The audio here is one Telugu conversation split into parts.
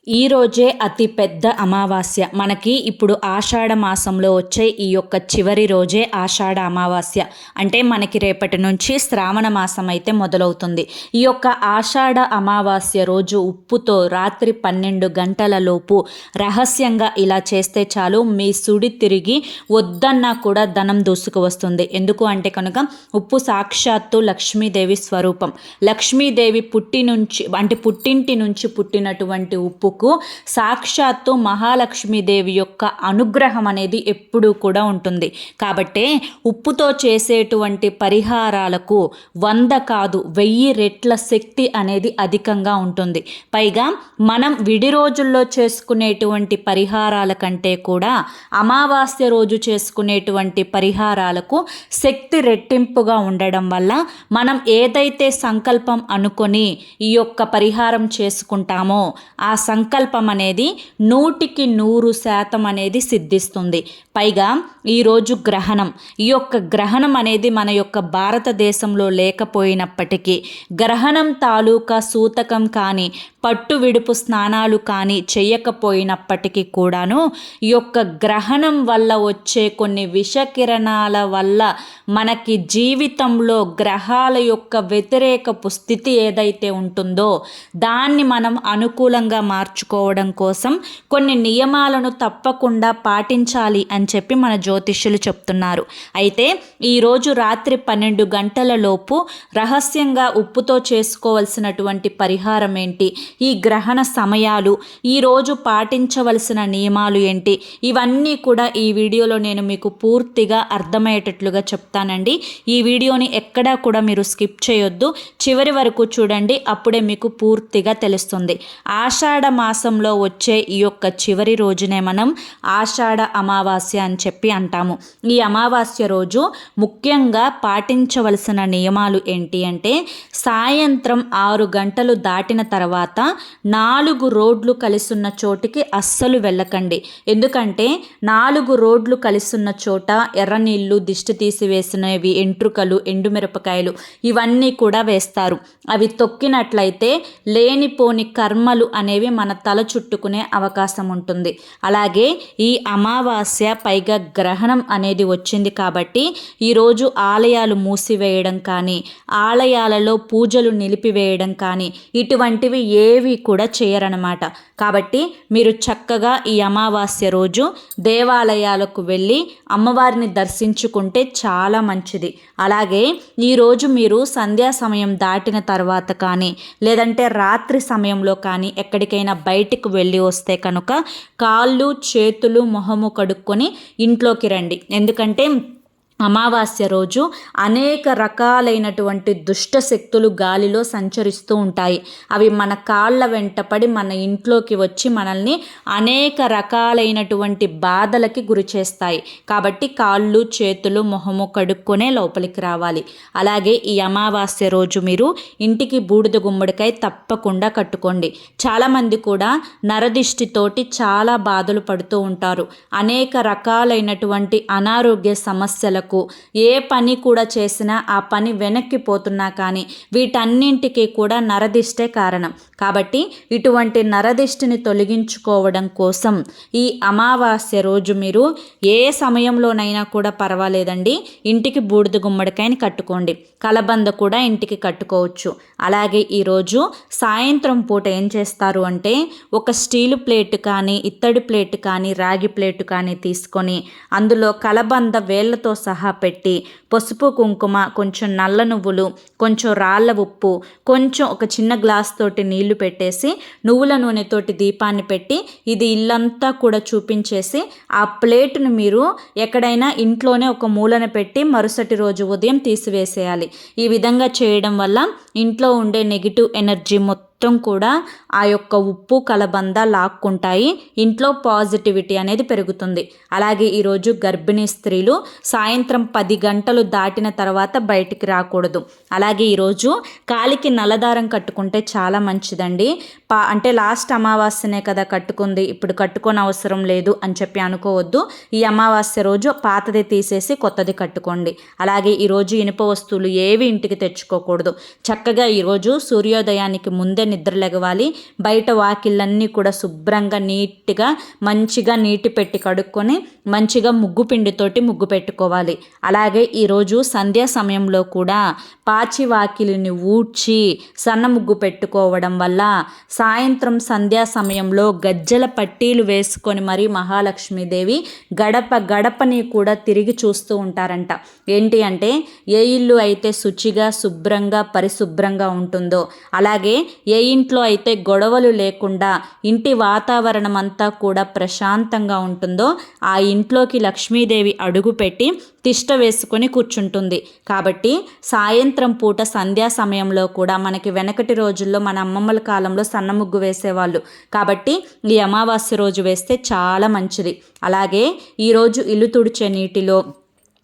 ఈ రోజే అతి పెద్ద అమావాస్య. మనకి ఇప్పుడు ఆషాఢ మాసంలో వచ్చే ఈ యొక్క చివరి రోజే ఆషాఢ అమావాస్య. అంటే మనకి రేపటి నుంచి శ్రావణ మాసం అయితే మొదలవుతుంది. ఈ యొక్క ఆషాఢ అమావాస్య రోజు ఉప్పుతో రాత్రి 12 గంటల లోపు రహస్యంగా ఇలా చేస్తే చాలు మీ సుడి తిరిగి వద్దన్నా కూడా ధనం దూసుకు వస్తుంది. ఎందుకు అంటే కనుక ఉప్పు సాక్షాత్తు లక్ష్మీదేవి స్వరూపం. లక్ష్మీదేవి పుట్టింటి నుంచి పుట్టినటువంటి ఉప్పు సాక్షాత్తు మహాలక్ష్మీదేవి యొక్క అనుగ్రహం అనేది ఎప్పుడూ కూడా ఉంటుంది. కాబట్టే ఉప్పుతో చేసేటువంటి పరిహారాలకు 100 కాదు 1000 రెట్ల శక్తి అనేది అధికంగా ఉంటుంది. పైగా మనం విడి రోజుల్లో చేసుకునేటువంటి పరిహారాల కంటే కూడా అమావాస్య రోజు చేసుకునేటువంటి పరిహారాలకు శక్తి రెట్టింపుగా ఉండడం వల్ల మనం ఏదైతే సంకల్పం అనుకొని ఈ యొక్క పరిహారం చేసుకుంటామో ఆ సంకల్పం అనేది 100% అనేది సిద్ధిస్తుంది. పైగా ఈరోజు గ్రహణం. ఈ యొక్క గ్రహణం అనేది మన యొక్క భారతదేశంలో లేకపోయినప్పటికీ గ్రహణం తాలూకా సూతకం కానీ పట్టు విడుపు స్నానాలు కానీ చేయకపోయినప్పటికీ కూడాను ఈ యొక్క గ్రహణం వల్ల వచ్చే కొన్ని విషకిరణాల వల్ల మనకి జీవితంలో గ్రహాల యొక్క వ్యతిరేకపు స్థితి ఏదైతే ఉంటుందో దాన్ని మనం అనుకూలంగా మార్చుకోవడం కోసం కొన్ని నియమాలను తప్పకుండా పాటించాలి అని చెప్పి మన జ్యోతిష్యులు చెప్తున్నారు. అయితే ఈరోజు రాత్రి 12 గంటల లోపు రహస్యంగా ఉప్పుతో చేసుకోవలసినటువంటి పరిహారం ఏంటి, ఈ గ్రహణ సమయాలు, ఈరోజు పాటించవలసిన నియమాలు ఏంటి, ఇవన్నీ కూడా ఈ వీడియోలో నేను మీకు పూర్తిగా అర్థమయ్యేటట్లుగా చెప్తానండి. ఈ వీడియోని ఎక్కడా కూడా మీరు స్కిప్ చేయొద్దు, చివరి వరకు చూడండి. అప్పుడే మీకు పూర్తిగా తెలుస్తుంది. ఆషాఢ మాసంలో వచ్చే ఈ యొక్క చివరి రోజునే మనం ఆషాఢ అమావాస్య అని చెప్పి అంటాము. ఈ అమావాస్య రోజు ముఖ్యంగా పాటించవలసిన నియమాలు ఏంటి అంటే సాయంత్రం 6 గంటలు దాటిన తర్వాత 4 రోడ్లు కలిసున్న చోటికి అస్సలు వెళ్ళకండి. ఎందుకంటే 4 రోడ్లు కలిసున్న చోట ఎర్రనీళ్ళు, దిష్టి తీసివేసినవి, ఎంట్రుకలు, ఎండుమిరపకాయలు ఇవన్నీ కూడా వేస్తారు. అవి తొక్కినట్లయితే లేనిపోని కర్మలు అనేవి మన తల చుట్టుకునే అవకాశం ఉంటుంది. అలాగే ఈ అమావాస్య పైగా గ్రహణం అనేది వచ్చింది కాబట్టి ఈరోజు ఆలయాలు మూసివేయడం కానీ ఆలయాలలో పూజలు నిలిపివేయడం కానీ ఇటువంటివి ఏవి కూడా చేయరనమాట. కాబట్టి మీరు చక్కగా ఈ అమావాస్య రోజు దేవాలయాలకు వెళ్ళి అమ్మవారిని దర్శించుకుంటే చాలా మంచిది. అలాగే ఈరోజు మీరు సంధ్యా సమయం దాటిన తర్వాత కానీ లేదంటే రాత్రి సమయంలో కానీ ఎక్కడికైనా బయటికి వెళ్ళి వస్తే కనుక కాళ్ళు, చేతులు, మొహము కడుక్కొని ఇంట్లోకి రండి. ఎందుకంటే అమావాస్య రోజు అనేక రకాలైనటువంటి దుష్ట శక్తులు గాలిలో సంచరిస్తూ ఉంటాయి. అవి మన కాళ్ళ వెంటపడి మన ఇంట్లోకి వచ్చి మనల్ని అనేక రకాలైనటువంటి బాధలకి గురి చేస్తాయి. కాబట్టి కాళ్ళు, చేతులు, మొహము కడుక్కొనే లోపలికి రావాలి. అలాగే ఈ అమావాస్య రోజు మీరు ఇంటికి బూడిద గుమ్మడికాయ తప్పకుండా కట్టుకోండి. చాలామంది కూడా నరదిష్టితోటి చాలా బాధలు పడుతూ ఉంటారు. అనేక రకాలైనటువంటి అనారోగ్య సమస్యలకు ఏ పని కూడా చేసినా ఆ పని వెనక్కి పోతున్నా కానీ వీటన్నింటికి కూడా నరదిష్టే కారణం. కాబట్టి ఇటువంటి నరదిష్టిని తొలగించుకోవడం కోసం ఈ అమావాస్య రోజు మీరు ఏ సమయంలోనైనా కూడా పర్వాలేదండి, ఇంటికి బూడిద గుమ్మడికాయని కట్టుకోండి. కలబంద కూడా ఇంటికి కట్టుకోవచ్చు. అలాగే ఈరోజు సాయంత్రం పూట ఏం చేస్తారు అంటే ఒక స్టీలు ప్లేట్ కానీ ఇత్తడి ప్లేట్ కానీ రాగి ప్లేట్ కానీ తీసుకొని అందులో కలబంద వేళ్లతో సహా పెట్టి పసుపు, కుంకుమ, కొంచెం నల్ల నువ్వులు, కొంచెం రాళ్ళ ఉప్పు, కొంచెం ఒక చిన్న గ్లాస్ తోటి నీళ్లు పెట్టేసి నువ్వుల నూనెతోటి దీపాన్ని పెట్టి ఇది ఇల్లంతా కూడా చూపించేసి ఆ ప్లేటును మీరు ఎక్కడైనా ఇంట్లోనే ఒక మూలన పెట్టి మరుసటి రోజు ఉదయం తీసివేసేయాలి. ఈ విధంగా చేయడం వల్ల ఇంట్లో ఉండే నెగిటివ్ ఎనర్జీ మొత్తం కూడా ఆ యొక్క ఉప్పు, కలబంద లాక్కుంటాయి. ఇంట్లో పాజిటివిటీ అనేది పెరుగుతుంది. అలాగే ఈరోజు గర్భిణీ స్త్రీలు సాయంత్రం 10 గంటలు దాటిన తర్వాత బయటికి రాకూడదు. అలాగే ఈరోజు కాలికి నల్లదారం కట్టుకుంటే చాలా మంచిదండి. అంటే లాస్ట్ అమావాస్యనే కదా కట్టుకుంది, ఇప్పుడు కట్టుకోని అవసరం లేదు అని చెప్పి అనుకోవద్దు. ఈ అమావాస్య రోజు పాతది తీసేసి కొత్తది కట్టుకోండి. అలాగే ఈరోజు ఇనుప వస్తువులు ఏవి ఇంటికి తెచ్చుకోకూడదు. చక్కగా ఈరోజు సూర్యోదయానికి ముందే నిద్రలేగవాలి. బయట వాకిళ్ళన్నీ కూడా శుభ్రంగా నీట్గా మంచిగా నీటి పెట్టి కడుక్కొని మంచిగా ముగ్గు పిండితోటి ముగ్గు పెట్టుకోవాలి. అలాగే ఈరోజు సంధ్యా సమయంలో కూడా పాచి వాకిలిని ఊడ్చి సన్న ముగ్గు పెట్టుకోవడం వల్ల సాయంత్రం సంధ్యా సమయంలో గజ్జల పట్టీలు వేసుకొని మరీ మహాలక్ష్మీదేవి గడప గడపని కూడా తిరిగి చూస్తూ ఉంటారంట. ఏంటి అంటే ఏ ఇల్లు అయితే శుచిగా శుభ్రంగా పరిశుభ్రంగా ఉంటుందో, అలాగే ఏ ఇంట్లో అయితే గొడవలు లేకుండా ఇంటి వాతావరణం అంతా కూడా ప్రశాంతంగా ఉంటుందో ఆ ఇంట్లోకి లక్ష్మీదేవి అడుగుపెట్టి తిష్ట వేసుకొని కూర్చుంటుంది. కాబట్టి సాయంత్రం పూట సంధ్యా సమయంలో కూడా మనకి వెనకటి రోజుల్లో మన అమ్మమ్మల కాలంలో సన్న ముగ్గు వేసేవాళ్ళు. కాబట్టి ఈ అమావాస్య రోజు వేస్తే చాలా మంచిది. అలాగే ఈరోజు ఇల్లు తుడిచే నీటిలో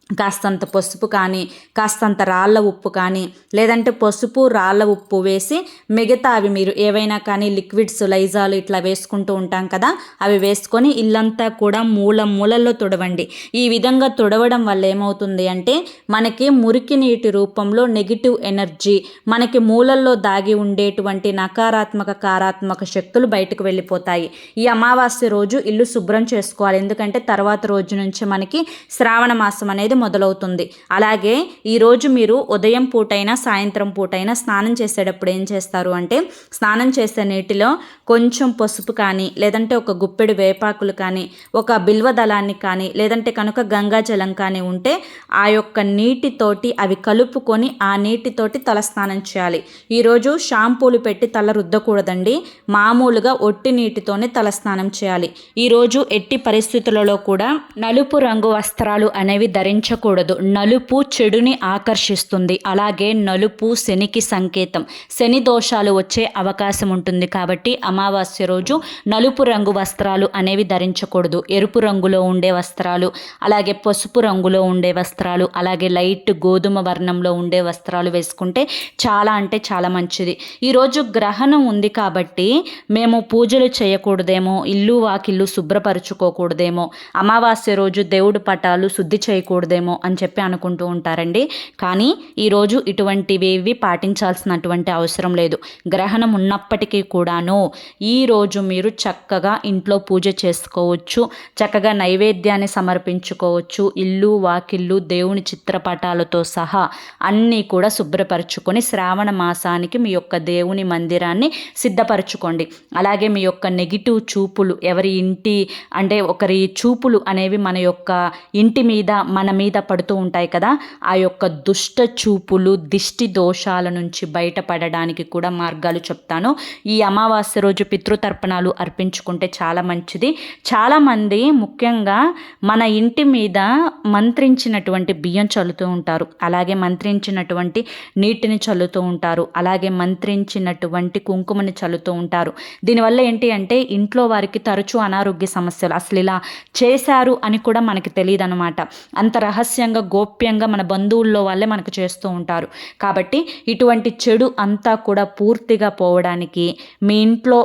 కాస్తంత పసుపు కానీ కాస్తంత రాళ్ళ ఉప్పు కానీ లేదంటే పసుపు రాళ్ళ ఉప్పు వేసి మిగతా అవి మీరు ఏవైనా కానీ లిక్విడ్స్ లైజాలు ఇట్లా వేసుకుంటూ ఉంటాం కదా, అవి వేసుకొని ఇల్లంతా కూడా మూలల్లో తుడవండి. ఈ విధంగా తుడవడం వల్ల ఏమవుతుంది అంటే మనకి మురికి నీటి రూపంలో నెగిటివ్ ఎనర్జీ, మనకి మూలల్లో దాగి ఉండేటువంటి నకారాత్మక కారాత్మక శక్తులు బయటకు వెళ్ళిపోతాయి. ఈ అమావాస్య రోజు ఇల్లు శుభ్రం చేసుకోవాలి. ఎందుకంటే తర్వాత రోజు నుంచి మనకి శ్రావణ మాసం అనేది మొదలవుతుంది. అలాగే ఈరోజు మీరు ఉదయం పూటైనా సాయంత్రం పూటైనా స్నానం చేసేటప్పుడు ఏం చేస్తారు అంటే స్నానం చేసే నీటిలో కొంచెం పసుపు కానీ లేదంటే ఒక గుప్పెడు వేపాకులు కానీ ఒక బిల్వ దళాన్ని కానీ లేదంటే కనుక గంగాజలం కానీ ఉంటే ఆ యొక్క నీటితోటి అవి కలుపుకొని ఆ నీటితోటి తల స్నానం చేయాలి. ఈరోజు షాంపూలు పెట్టి తల రుద్దకూడదండి, మామూలుగా ఒట్టి నీటితోనే తల స్నానం చేయాలి. ఈరోజు ఎట్టి పరిస్థితులలో కూడా నలుపు రంగు వస్త్రాలు అనేవి ధరించకూడదు. నలుపు చెడుని ఆకర్షిస్తుంది. అలాగే నలుపు శనికి సంకేతం, శని దోషాలు వచ్చే అవకాశం ఉంటుంది. కాబట్టి అమావాస్య రోజు నలుపు రంగు వస్త్రాలు అనేవి ధరించకూడదు. ఎరుపు రంగులో ఉండే వస్త్రాలు, అలాగే పసుపు రంగులో ఉండే వస్త్రాలు, అలాగే లైట్ గోధుమ వర్ణంలో ఉండే వస్త్రాలు వేసుకుంటే చాలా అంటే చాలా మంచిది. ఈరోజు గ్రహణం ఉంది కాబట్టి మేము పూజలు చేయకూడదేమో, ఇల్లు వాకిల్లు శుభ్రపరచుకోకూడదేమో, అమావాస్య రోజు దేవుడి పటాలు శుద్ధి చేయకూడదేమో అని చెప్పి అనుకుంటూ ఉంటారండి. కానీ ఈరోజు ఇటువంటివి పాటించాల్సినటువంటి అవసరం లేదు. గ్రహణం ఉన్నప్పటికీ కూడాను ఈరోజు మీరు చక్కగా ఇంట్లో పూజ చేసుకోవచ్చు, చక్కగా నైవేద్యాన్ని సమర్పించుకోవచ్చు. ఇల్లు వాకిళ్ళు దేవుని చిత్రపటాలతో సహా అన్నీ కూడా శుభ్రపరచుకొని శ్రావణ మాసానికి మీ యొక్క దేవుని మందిరాన్ని సిద్ధపరచుకోండి. అలాగే మీ యొక్క నెగిటివ్ చూపులు, ఎవరి ఇంటి అంటే ఒకరి చూపులు అనేవి మన యొక్క ఇంటి మీద మన మీద పడుతూ ఉంటాయి కదా, ఆ యొక్క దుష్ట చూపులు దిష్టి దోషాల నుంచి బయటపడడానికి కూడా మార్గాలు చెప్తాను. ఈ అమావాస్య రోజు పితృతర్పణాలు అర్పించుకుంటే చాలా మంచిది. చాలామంది ముఖ్యంగా మన ఇంటి మీద మంత్రించినటువంటి బియ్యం చల్లుతూ ఉంటారు, అలాగే మంత్రించినటువంటి నీటిని చల్లుతూ ఉంటారు, అలాగే మంత్రించినటువంటి కుంకుమని చల్లుతూ ఉంటారు. దీనివల్ల ఏంటి అంటే ఇంట్లో వారికి తరచూ అనారోగ్య సమస్యలు, అసలు ఇలా చేశారు అని కూడా మనకి తెలియదు అనమాట. అంత రహస్యంగా గోప్యంగా మన బంధువుల్లో వాళ్ళే మనకు చేస్తూ ఉంటారు. కాబట్టి ఇటువంటి చెడు అంతా కూడా పూర్తిగా పోవడానికి మీ ఇంట్లో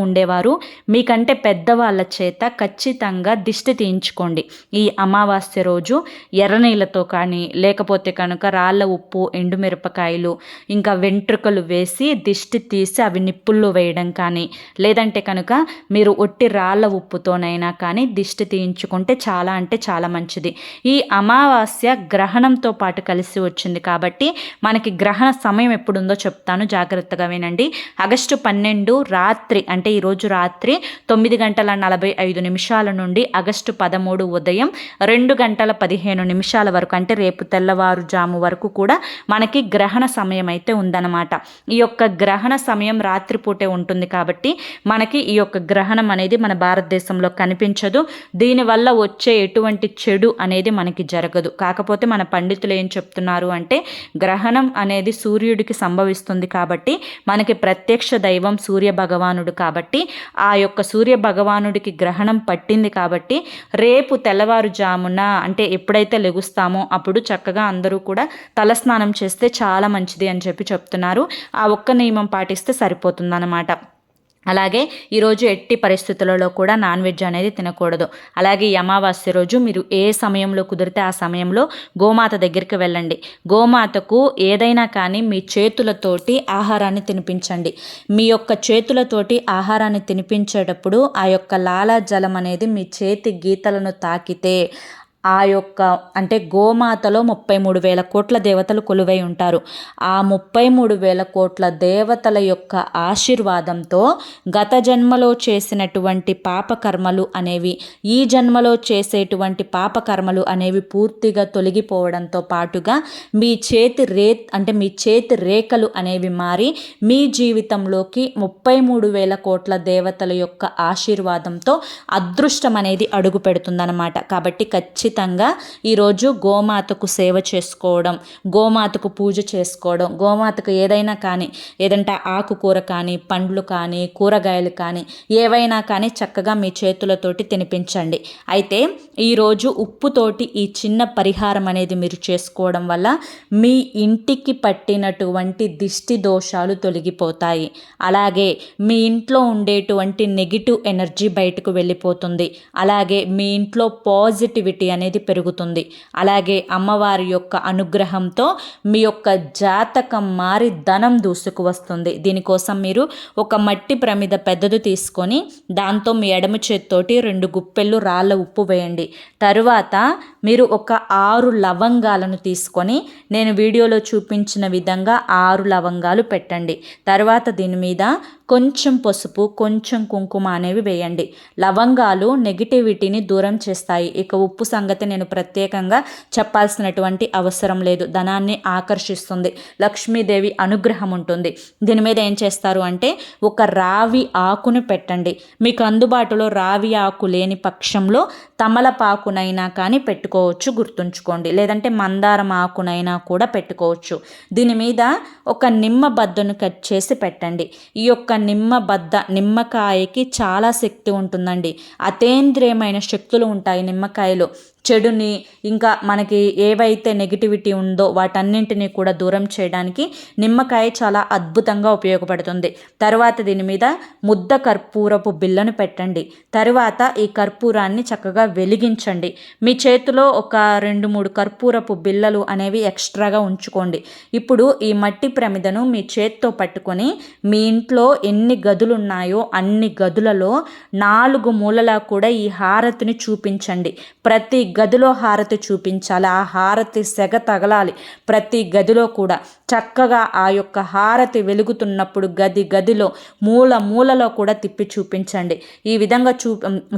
ఉండేవారు మీకంటే పెద్దవాళ్ళ చేత ఖచ్చితంగా దిష్టి తీయించుకోండి. ఈ అమావాస్య రోజు ఎర్రనీళ్ళతో కానీ లేకపోతే కనుక రాళ్ళ ఉప్పు, ఎండుమిరపకాయలు, ఇంకా వెంట్రుకలు వేసి దిష్టి తీసి అవి నిప్పుల్లో వేయడం కానీ లేదంటే కనుక మీరు ఒట్టి రాళ్ళ ఉప్పుతోనైనా కానీ దిష్టి తీయించుకుంటే చాలా అంటే చాలా మంచిది. ఈ అమావాస్య గ్రహణంతో పాటు కలిసి వచ్చింది కాబట్టి మనకి గ్రహణ సమయం ఎప్పుడుందో చెప్తాను, జాగ్రత్తగా వినండి. ఆగస్టు 12 రాత్రి అంటే ఈరోజు రాత్రి 9:45 నుండి ఆగస్టు 13 ఉదయం 2:15 వరకు అంటే రేపు తెల్లవారుజాము వరకు కూడా మనకి గ్రహణ సమయం అయితే ఉందన్నమాట. ఈ యొక్క గ్రహణ సమయం రాత్రిపూటే ఉంటుంది కాబట్టి మనకి ఈ యొక్క గ్రహణం అనేది మన భారతదేశంలో కనిపించదు. దీనివల్ల వచ్చే ఎటువంటి చెడు అనేది మనకి జరగదు. కాకపోతే మన పండితులు ఏం చెప్తున్నారు అంటే గ్రహణం అనేది సూర్యుడికి సంభవిస్తుంది కాబట్టి మనకి ప్రత్యక్ష దైవం సూర్య భగవానుడు కాబట్టి ఆ యొక్క సూర్య భగవానుడికి గ్రహణం పట్టింది కాబట్టి రేపు తెల్లవారుజామున అంటే ఎప్పుడైతే లెగుస్తామో అప్పుడు చక్కగా అందరూ కూడా తలస్నానం చేస్తే చాలా మంచిది అని చెప్పి చెప్తున్నారు. ఆ ఒక్క నియమం పాటిస్తే సరిపోతుందన్నమాట. అలాగే ఈరోజు ఎట్టి పరిస్థితులలో కూడా నాన్ వెజ్ అనేది తినకూడదు. అలాగే ఈ అమావాస్య రోజు మీరు ఏ సమయంలో కుదిరితే ఆ సమయంలో గోమాత దగ్గరికి వెళ్ళండి. గోమాతకు ఏదైనా కానీ మీ చేతులతోటి ఆహారాన్ని తినిపించండి. మీ యొక్క చేతులతోటి ఆహారాన్ని తినిపించేటప్పుడు ఆ యొక్క లాలాజలం అనేది మీ చేతి గీతలను తాకితే ఆ యొక్క అంటే గోమాతలో 33,000 కోట్ల దేవతలు కొలువై ఉంటారు. ఆ 33,000 కోట్ల దేవతల యొక్క ఆశీర్వాదంతో గత జన్మలో చేసినటువంటి పాపకర్మలు అనేవి ఈ జన్మలో చేసేటువంటి పాపకర్మలు అనేవి పూర్తిగా తొలగిపోవడంతో పాటుగా మీ చేతి రేఖలు అనేవి మారి మీ జీవితంలోకి 33,000 కోట్ల దేవతల యొక్క ఆశీర్వాదంతో అదృష్టం అనేది అడుగు పెడుతుందన్నమాట. కాబట్టి ఖచ్చితంగా ఈరోజు గోమాతకు సేవ చేసుకోవడం, గోమాతకు పూజ చేసుకోవడం, గోమాతకు ఏదైనా కానీ ఏదంటే ఆకుకూర కానీ పండ్లు కానీ కూరగాయలు కానీ ఏవైనా కానీ చక్కగా మీ చేతులతోటి తినిపించండి. అయితే ఈరోజు ఉప్పుతోటి ఈ చిన్న పరిహారం అనేది మీరు చేసుకోవడం వల్ల మీ ఇంటికి పట్టినటువంటి దిష్టి దోషాలు తొలగిపోతాయి. అలాగే మీ ఇంట్లో ఉండేటువంటి నెగిటివ్ ఎనర్జీ బయటకు వెళ్ళిపోతుంది. అలాగే మీ ఇంట్లో పాజిటివిటీ అనేది పెరుగుతుంది. అలాగే అమ్మవారి యొక్క అనుగ్రహంతో మీ యొక్క జాతకం మారి ధనం దూసుకు వస్తుంది. దీనికోసం మీరు ఒక మట్టి ప్రమిద పెద్దది తీసుకొని దాంతో మీ ఎడమ చేత్తోటి 2 గుప్పెళ్ళు రాళ్ళ ఉప్పు వేయండి. తరువాత మీరు ఒక 6 లవంగాలను తీసుకొని నేను వీడియోలో చూపించిన విధంగా 6 లవంగాలు పెట్టండి. తర్వాత దీని మీద కొంచెం పసుపు కొంచెం కుంకుమ అనేవి వేయండి. లవంగాలు నెగిటివిటీని దూరం చేస్తాయి. ఇక ఉప్పు సంగతి నేను ప్రత్యేకంగా చెప్పాల్సినటువంటి అవసరం లేదు. ధనాన్ని ఆకర్షిస్తుంది. లక్ష్మీదేవి అనుగ్రహం ఉంటుంది. దీని మీద ఏం చేస్తారు అంటే ఒక రావి ఆకుని పెట్టండి. మీకు అందుబాటులో రావి ఆకు లేని పక్షంలో తమలపాకునైనా కానీ పెట్టుకోవచ్చు, గుర్తుంచుకోండి. లేదంటే మందారం ఆకునైనా కూడా పెట్టుకోవచ్చు. దీని మీద ఒక నిమ్మ బద్దను కట్ చేసి పెట్టండి. ఈ యొక్క నిమ్మకాయకి చాలా శక్తి ఉంటుందండి. అతేంద్రియమైన శక్తులు ఉంటాయి నిమ్మకాయలో. చెడుని ఇంకా మనకి ఏవైతే నెగిటివిటీ ఉందో వాటన్నింటినీ కూడా దూరం చేయడానికి నిమ్మకాయ చాలా అద్భుతంగా ఉపయోగపడుతుంది. తర్వాత దీని మీద ముద్ద కర్పూరపు బిళ్ళను పెట్టండి. తర్వాత ఈ కర్పూరాన్ని చక్కగా వెలిగించండి. మీ చేతిలో ఒక 2-3 కర్పూరపు బిళ్ళలు అనేవి ఎక్స్ట్రాగా ఉంచుకోండి. ఇప్పుడు ఈ మట్టి ప్రమిదను మీ చేత్తో పట్టుకొని మీ ఇంట్లో ఎన్ని గదులు ఉన్నాయో అన్ని గదులలో 4 మూలలా కూడా ఈ హారతిని చూపించండి. ప్రతి గదిలో హారతి చూపించాలి. ఆ హారతి సెగ తగలాలి ప్రతి గదిలో కూడా. చక్కగా ఆ యొక్క హారతి వెలుగుతున్నప్పుడు గదిలో మూలలో కూడా తిప్పి చూపించండి. ఈ విధంగా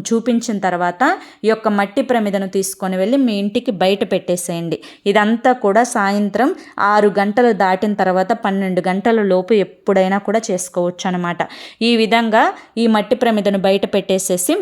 చూపించిన తర్వాత ఈ యొక్క మట్టి ప్రమిదను తీసుకొని వెళ్ళి మీ ఇంటికి బయట పెట్టేసేయండి. ఇదంతా కూడా సాయంత్రం 6 గంటలు దాటిన తర్వాత 12 గంటల లోపు ఎప్పుడైనా కూడా చేసుకోవచ్చు అనమాట. ఈ విధంగా ఈ మట్టి ప్రమిదను బయట పెట్టేసేసి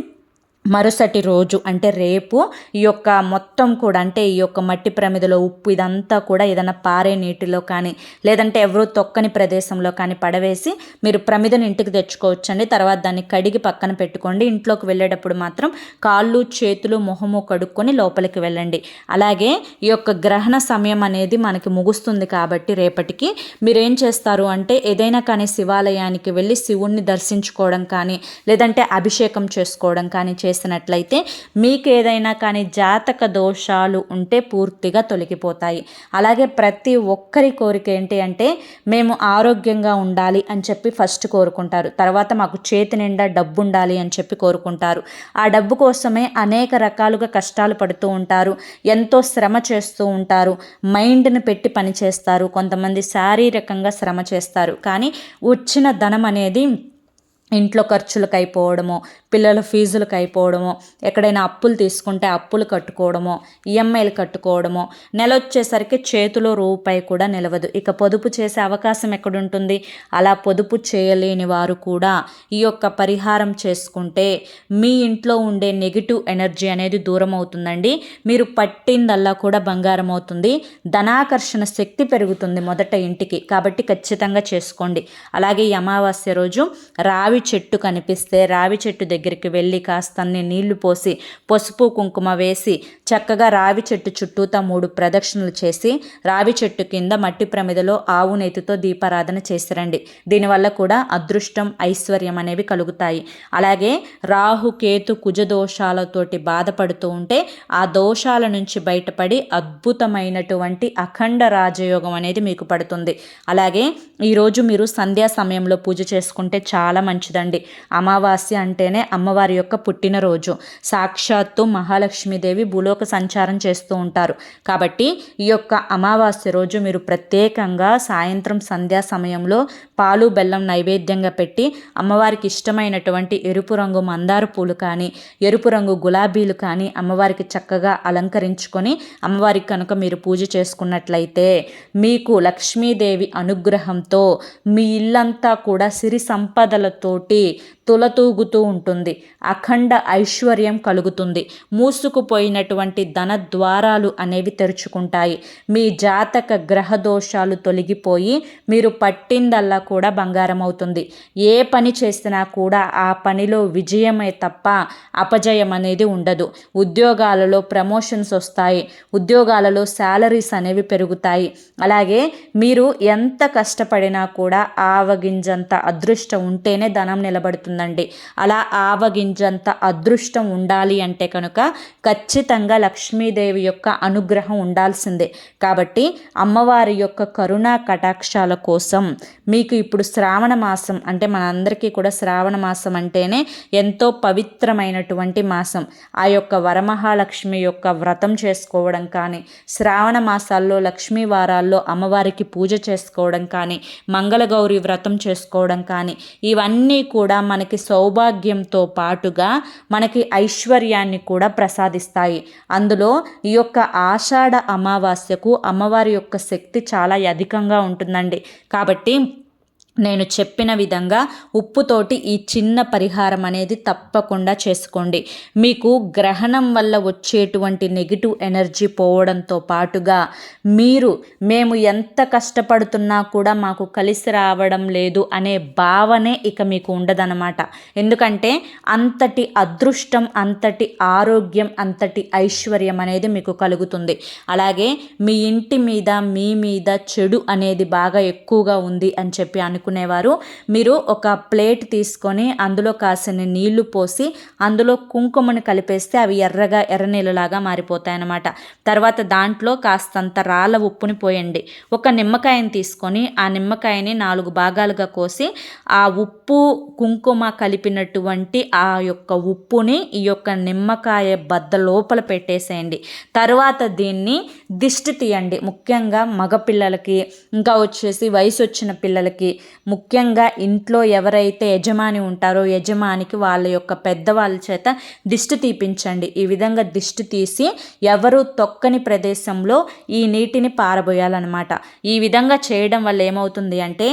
మరుసటి రోజు అంటే రేపు ఈ యొక్క మొత్తం కూడా అంటే ఈ యొక్క మట్టి ప్రమిదలో ఉప్పు ఇదంతా కూడా ఏదైనా పారే నీటిలో కానీ లేదంటే ఎవరో తొక్కని ప్రదేశంలో కానీ పడవేసి మీరు ప్రమిదను ఇంటికి తెచ్చుకోవచ్చండి. తర్వాత దాన్ని కడిగి పక్కన పెట్టుకోండి. ఇంట్లోకి వెళ్ళేటప్పుడు మాత్రం కాళ్ళు చేతులు మొహము కడుక్కొని లోపలికి వెళ్ళండి. అలాగే ఈ యొక్క గ్రహణ సమయం అనేది మనకి ముగుస్తుంది కాబట్టి రేపటికి మీరేం చేస్తారు అంటే ఏదైనా కానీ శివాలయానికి వెళ్ళి శివుణ్ణి దర్శించుకోవడం కానీ లేదంటే అభిషేకం చేసుకోవడం కానీ చేసినట్లయితే మీకు ఏదైనా కానీ జాతక దోషాలు ఉంటే పూర్తిగా తొలగిపోతాయి. అలాగే ప్రతి ఒక్కరి కోరిక ఏంటి అంటే మేము ఆరోగ్యంగా ఉండాలి అని చెప్పి ఫస్ట్ కోరుకుంటారు. తర్వాత మాకు చేతి నిండా డబ్బు ఉండాలి అని చెప్పి కోరుకుంటారు. ఆ డబ్బు కోసమే అనేక రకాలుగా కష్టాలు పడుతూ ఉంటారు. ఎంతో శ్రమ చేస్తూ ఉంటారు. మైండ్ని పెట్టి పని చేస్తారు. కొంతమంది శారీరకంగా శ్రమ చేస్తారు. కానీ వచ్చిన ధనం అనేది ఇంట్లో ఖర్చులకు అయిపోవడమో పిల్లల ఫీజులకు అయిపోవడమో ఎక్కడైనా అప్పులు తీసుకుంటే అప్పులు కట్టుకోవడమో ఈఎంఐలు కట్టుకోవడమో నెల వచ్చేసరికి చేతిలో రూపాయి కూడా నిలవదు. ఇక పొదుపు చేసే అవకాశం ఎక్కడుంటుంది? అలా పొదుపు చేయలేని వారు కూడా ఈ యొక్క పరిహారం చేసుకుంటే మీ ఇంట్లో ఉండే నెగిటివ్ ఎనర్జీ అనేది దూరం అవుతుందండి. మీరు పట్టిందల్లా కూడా బంగారం అవుతుంది. ధనాకర్షణ శక్తి పెరుగుతుంది మొదట ఇంటికి. కాబట్టి ఖచ్చితంగా చేసుకోండి. అలాగే ఈ అమావాస్య రోజు రావి రావి చెట్టు కనిపిస్తే రావి చెట్టు దగ్గరికి వెళ్ళి కాస్తన్ని నీళ్లు పోసి పసుపు కుంకుమ వేసి చక్కగా రావి చెట్టు చుట్టూతా 3 ప్రదక్షిణలు చేసి రావి చెట్టు కింద మట్టి ప్రమిదలో ఆవు నేతితో దీపారాధన చేసిరండి. దీనివల్ల కూడా అదృష్టం ఐశ్వర్యం అనేవి కలుగుతాయి. అలాగే రాహు కేతు కుజ దోషాలతోటి బాధపడుతూ ఉంటే ఆ దోషాల నుంచి బయటపడి అద్భుతమైనటువంటి అఖండ రాజయోగం అనేది మీకు పడుతుంది. అలాగే ఈరోజు మీరు సంధ్యా సమయంలో పూజ చేసుకుంటే చాలా మంచిదండి. అమావాస్య అంటేనే అమ్మవారి యొక్క పుట్టినరోజు. సాక్షాత్తు మహాలక్ష్మీదేవి భూలోక సంచారం చేస్తూ ఉంటారు. కాబట్టి ఈ యొక్క అమావాస్య రోజు మీరు ప్రత్యేకంగా సాయంత్రం సంధ్యా సమయంలో పాలు బెల్లం నైవేద్యంగా పెట్టి అమ్మవారికి ఇష్టమైనటువంటి ఎరుపు రంగు మందార పూలు కానీ ఎరుపు రంగు గులాబీలు కానీ అమ్మవారికి చక్కగా అలంకరించుకొని అమ్మవారికి కనుక మీరు పూజ చేసుకున్నట్లయితే మీకు లక్ష్మీదేవి అనుగ్రహంతో మీ ఇల్లంతా కూడా సిరి సంపదలతోటి తులతూగుతూ ఉంటుంది. అఖండ ఐశ్వర్యం కలుగుతుంది. మూసుకుపోయినటువంటి ధన ద్వారాలు అనేవి తెరుచుకుంటాయి. మీ జాతక గ్రహ దోషాలు తొలగిపోయి మీరు పట్టిందల్లా కూడా బంగారం అవుతుంది. ఏ పని చేసినా కూడా ఆ పనిలో విజయమే తప్ప అపజయం అనేది ఉండదు. ఉద్యోగాలలో ప్రమోషన్స్ వస్తాయి. ఉద్యోగాలలో శాలరీస్ అనేవి పెరుగుతాయి. అలాగే మీరు ఎంత కష్టపడినా కూడా ఆవగింజంత అదృష్టం ఉంటేనే ధనం నిలబడుతుందండి. అలా ఆవగింజంత అదృష్టం ఉండాలి అంటే కనుక ఖచ్చితంగా లక్ష్మీదేవి యొక్క అనుగ్రహం ఉండాల్సిందే. కాబట్టి అమ్మవారి యొక్క కరుణా కటాక్షాల కోసం మీకు ఇప్పుడు శ్రావణ మాసం అంటే మనందరికీ కూడా శ్రావణ మాసం అంటేనే ఎంతో పవిత్రమైనటువంటి మాసం. ఆ యొక్క వరమహాలక్ష్మి యొక్క వ్రతం చేసుకోవడం కానీ, శ్రావణ మాసాల్లో లక్ష్మీ వారాల్లో అమ్మవారికి పూజ చేసుకోవడం కానీ, మంగళగౌరి వ్రతం చేసుకోవడం కానీ, ఇవన్నీ కూడా మనకి సౌభాగ్యంతో పాటుగా మనకి ఐశ్వర్యాన్ని కూడా ప్రసాదిస్తాయి. అందులో ఈ యొక్క ఆషాఢ అమావాస్యకు అమ్మవారి యొక్క శక్తి చాలా అధికంగా ఉంటుందండి. కాబట్టి నేను చెప్పిన విధంగా ఉప్పుతోటి ఈ చిన్న పరిహారం అనేది తప్పకుండా చేసుకోండి. మీకు గ్రహణం వల్ల వచ్చేటువంటి నెగిటివ్ ఎనర్జీ పోవడంతో పాటుగా మేము ఎంత కష్టపడుతున్నా కూడా మాకు కలిసి రావడం లేదు అనే భావనే ఇక మీకు ఉండదన్నమాట. ఎందుకంటే అంతటి అదృష్టం, అంతటి ఆరోగ్యం, అంతటి ఐశ్వర్యం అనేది మీకు కలుగుతుంది. అలాగే మీ ఇంటి మీద మీ మీద చెడు అనేది బాగా ఎక్కువగా ఉంది అని చెప్పి అనుకునేవారు మీరు ఒక ప్లేట్ తీసుకొని అందులో కాసిన నీళ్లు పోసి అందులో కుంకుమను కలిపేస్తే అవి ఎర్రగా ఎర్ర నీళ్ళలాగా మారిపోతాయి అన్నమాట. తర్వాత దాంట్లో కాస్తంత రాళ్ళ ఉప్పుని పోయండి. ఒక నిమ్మకాయని తీసుకొని ఆ నిమ్మకాయని 4 భాగాలుగా కోసి ఆ ఉప్పు కుంకుమ కలిపినటువంటి ఆ యొక్క ఉప్పుని ఈ యొక్క నిమ్మకాయ బద్ద లోపల పెట్టేసేయండి. తర్వాత దీన్ని దిష్టి తీయండి. ముఖ్యంగా మగపిల్లలకి, ఇంకా వచ్చేసి వయసు వచ్చిన పిల్లలకి, ముఖ్యంగా ఇంట్లో ఎవరైతే యజమాని ఉంటారో యజమానికి వాళ్ళ యొక్క పెద్దవాళ్ళ చేత దిష్టి తీపించండి. ఈ విధంగా దిష్టి తీసి ఎవరు తొక్కని ప్రదేశంలో ఈ నీటిని పారబోయాలన్నమాట. ఈ విధంగా చేయడం వల్ల ఏమవుతుంది అంటే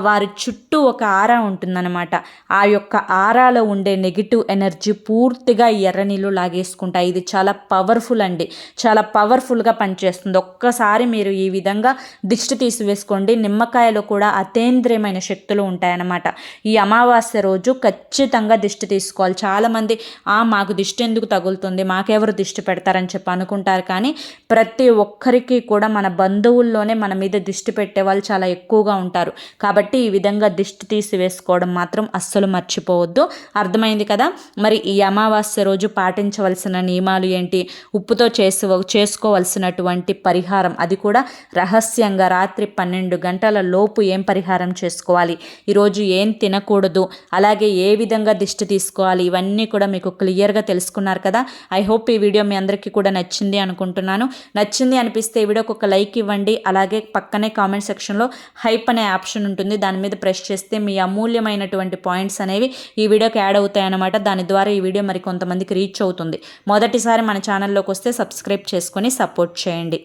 వారి చుట్టూ ఒక ఆరా ఉంటుందన్నమాట. ఆ యొక్క ఆరాలో ఉండే నెగిటివ్ ఎనర్జీ పూర్తిగా ఎర్ర నీళ్ళు లాగేసుకుంటాయి. ఇది చాలా పవర్ఫుల్ అండి. చాలా పవర్ఫుల్గా పనిచేస్తుంది. ఒక్కసారి మీరు ఈ విధంగా దిష్టి తీసివేసుకోండి. నిమ్మకాయలో కూడా అతీంద్రియమైన శక్తులు ఉంటాయన్నమాట. ఈ అమావాస్య రోజు ఖచ్చితంగా దిష్టి తీసుకోవాలి. చాలామంది మాకు దిష్టి ఎందుకు తగులుతుంది, మాకెవరు దిష్టి పెడతారని చెప్పి అనుకుంటారు. కానీ ప్రతి ఒక్కరికి కూడా మన బంధువుల్లోనే మన మీద దిష్టి పెట్టే వాళ్ళు చాలా ఎక్కువగా ఉంటారు. కాబట్టి ఈ విధంగా దిష్టి తీసి వేసుకోవడం మాత్రం అస్సలు మర్చిపోవద్దు. అర్థమైంది కదా? మరి ఈ అమావాస్య రోజు పాటించవలసిన నియమాలు ఏంటి, ఉప్పుతో చేసుకోవలసినటువంటి పరిహారం, అది కూడా రహస్యంగా రాత్రి 12 గంటల లోపు ఏం పరిహారం చేసుకోవాలి, ఈరోజు ఏం తినకూడదు, అలాగే ఏ విధంగా దిష్టి తీసుకోవాలి, ఇవన్నీ కూడా మీకు క్లియర్గా తెలుసుకున్నారు కదా. ఐ హోప్ ఈ వీడియో మీ అందరికీ కూడా నచ్చింది అనుకుంటున్నాను. నచ్చింది అనిపిస్తే ఈ వీడియోకి ఒక లైక్ ఇవ్వండి. అలాగే పక్కనే కామెంట్ సెక్షన్లో హైప్ అనే ఆప్షన్ ఉంటుంది. దాని మీద ప్రెస్ చేస్తే మీ అమూల్యమైనటువంటి పాయింట్స్ అనేవి ఈ వీడియోకి యాడ్ అవుతాయి అన్నమాట. దాని ద్వారా ఈ వీడియో మరి కొంతమందికి రీచ్ అవుతుంది. మొదటిసారి మన ఛానల్లోకి వస్తే సబ్స్క్రైబ్ చేసుకొని సపోర్ట్ చేయండి.